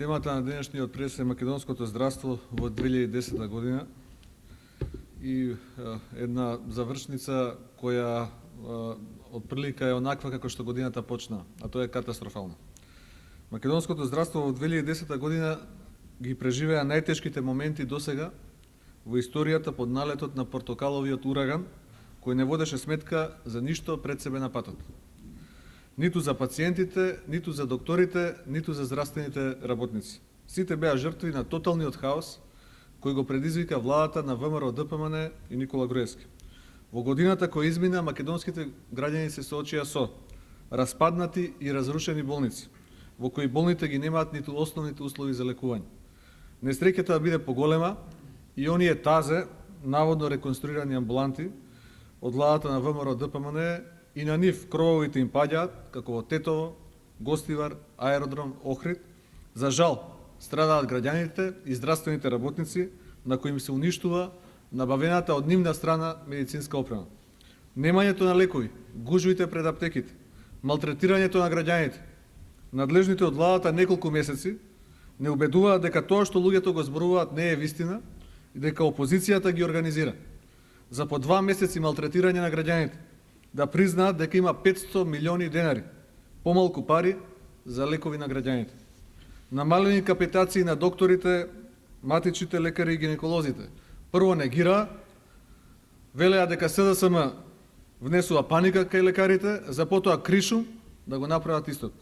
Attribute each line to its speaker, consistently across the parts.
Speaker 1: Темата на денешниот прес е македонското здравство во 2010 година и една завршница која отприлика е онаква како што годината почна, а тоа е катастрофално. Македонското здравство во 2010 година ги преживеа најтешките моменти досега во историјата под налетот на портокаловиот ураган, кој не водеше сметка за ништо пред себе на патот. Ниту за пациентите, ниту за докторите, ниту за здравствените работници. Сите беа жртви на тоталниот хаос кој го предизвика владата на ВМРО ДПМН и Никола Груевски. Во годината која измина, македонските граѓани се соочија со распаднати и разрушени болници, во кои болните ги немаат ниту основните услови за лекување. Несреќата да биде поголема и оние тазе, наводно реконструирани амбуланти од владата на ВМРО ДПМН, и на нив крововите им паѓаат, како во Тетово, Гостивар, Аеродром, Охрид. За жал, страдаат граѓаните и здравствените работници, на кои им се уништува набавената од нивна страна медицинска опрема. Немањето на лекови, гужвите пред аптеките, малтретирањето на граѓаните, надлежните од владата неколку месеци не убедуваат дека тоа што луѓето го зборуваат не е вистина и дека опозицијата ги организира. За по 2 месеци малтретирање на граѓаните да признаат дека има 500 милиони денари, помалку пари за лекови на граѓаните. Намалени капитации на докторите, матичните лекари и гинеколозите. Прво негира, велеа дека СДСМ внесува паника кај лекарите, за потоа кришу да го направат истото.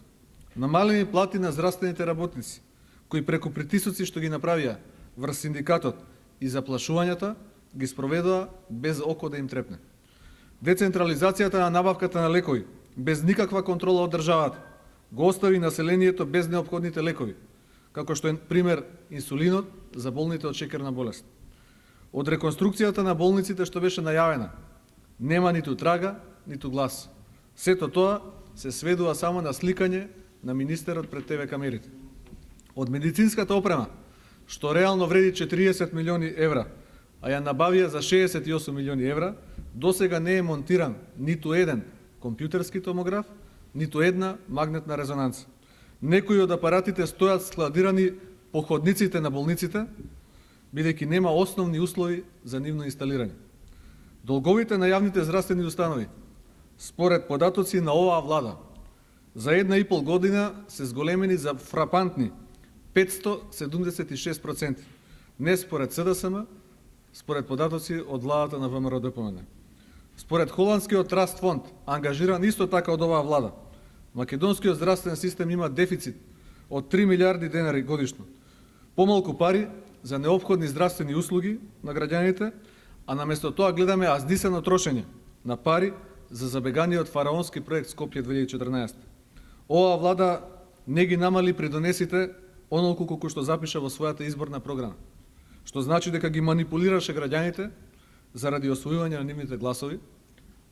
Speaker 1: Намалени плати на здравствените работници, кои преку притисоци што ги направија врз синдикатот и заплашувањата, ги спроведоа без око да им трепне. Децентрализацијата на набавката на лекови, без никаква контрола од државата, го остави населението без неопходните лекови, како што е пример инсулинот за болните од шеќерна болест. Од реконструкцијата на болниците што беше најавена, нема ниту трага, ниту глас. Сето тоа се сведува само на сликање на министерот пред ТВ камерите. Од медицинската опрема, што реално вреди 40 милиони евра, а ја набавија за 68 милиони евра, досега не е монтиран ниту еден компјутерски томограф, ниту една магнетна резонанца. Некои од апаратите стојат складирани по ходниците на болниците, бидејќи нема основни услови за нивно инсталирање. Долговите на јавните здравствени установи, според податоци на оваа влада, за 1,5 година се зголемени за фрапантни 576%, не според СДСМ, според податоци од владата на ВМРО ДПМН. Според холандскиот Траст фонд, ангажиран исто така од оваа влада, македонскиот здравствен систем има дефицит од 3 милиарди денари годишно. Помалку пари за неопходни здравствени услуги на граѓаните, а наместо тоа гледаме аздисано трошење на пари за забеганиот фараонски проект Скопје 2014. Оваа влада не ги намали придонесите онолку колку што запиша во својата изборна програма, што значи дека ги манипулираше граѓаните заради освојување на нивните гласови,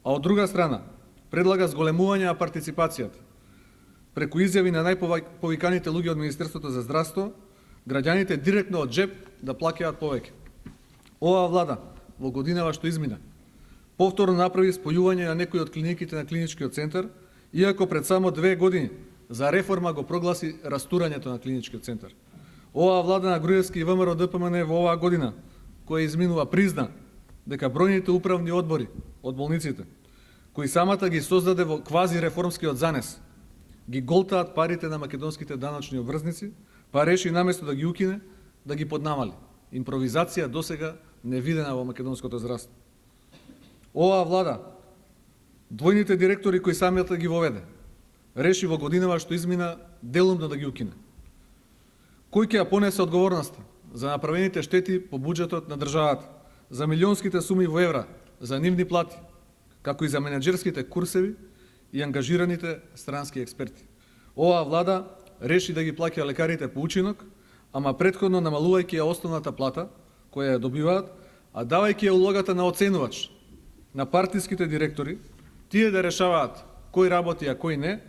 Speaker 1: а од друга страна предлага зголемување на партиципацијата. Преку изјави на најповиканите луѓе од Министерството за здравство, граѓаните директно од джеб да плаќаат повеќе. Оваа влада во годинава што измина повторно направи спојување на некои од клиниките на клиничкиот центар, иако пред само 2 години за реформа го прогласи растурањето на клиничкиот центар. Оваа влада на Груевски и ВМРО ДПМН во оваа година, која изминува, призна дека бројните управни одбори од болниците, кои самата ги создаде во квази реформскиот занес, ги голтаат парите на македонските даночни обврзници, па реши наместо да ги укине, да ги поднамали. Импровизација досега невидена во македонското здравство. Оваа влада, двојните директори кои самата ги воведе, реши во годинава што измина делумно да ги укине. Кој ќе ја понесе одговорноста за направените штети по буџетот на државата, за милионските суми во евра, за нивни плати, како и за менеджерските курсеви и ангажираните странски експерти? Оваа влада реши да ги плаќа лекарите по учинок, ама претходно намалувајќи ја основната плата која ја добиваат, а давајќи ја улогата на оценувач на партиските директори, тие да решаваат кој работи, а кој не,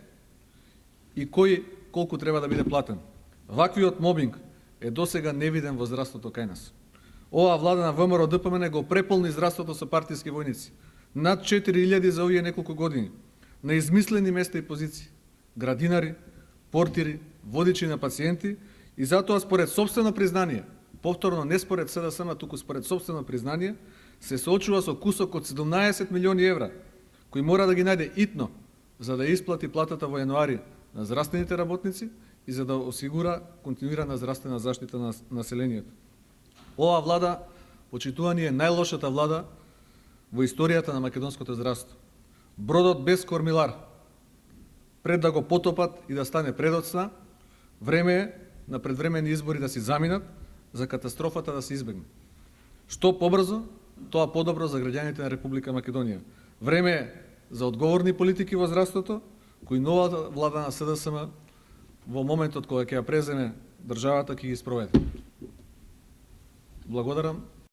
Speaker 1: и кој колку треба да биде платен. Ваквиот мобинг е досега невиден во здравството кај нас. Оваа влада на ВМРО ДПМН го преполни здравството со партиски војници. Над 4000 за овие неколку години, на измислени места и позиции. Градинари, портири, водичи на пациенти И затоа според собствено признание, повторно не според СДСМ, туку според собствено признание, се соочува со кусок од 17 милиони евра, кои мора да ги најде итно, за да исплати платата во јануари на здравствените работници и за да осигура континуирана здравствена заштита на населението. Оваа влада, почитувани, е најлошата влада во историјата на македонското здравство. Бродот без кормилар, пред да го потопат и да стане предоцна, време е на предвремени избори да си заминат, за катастрофата да се избегне. Што побрзо, тоа подобро за граѓаните на Република Македонија. Време е за одговорни политики во здравството, кои новата влада на СДСМ во моментот кога ќе ја преземе државата ќе ги спроведе. Благодарам.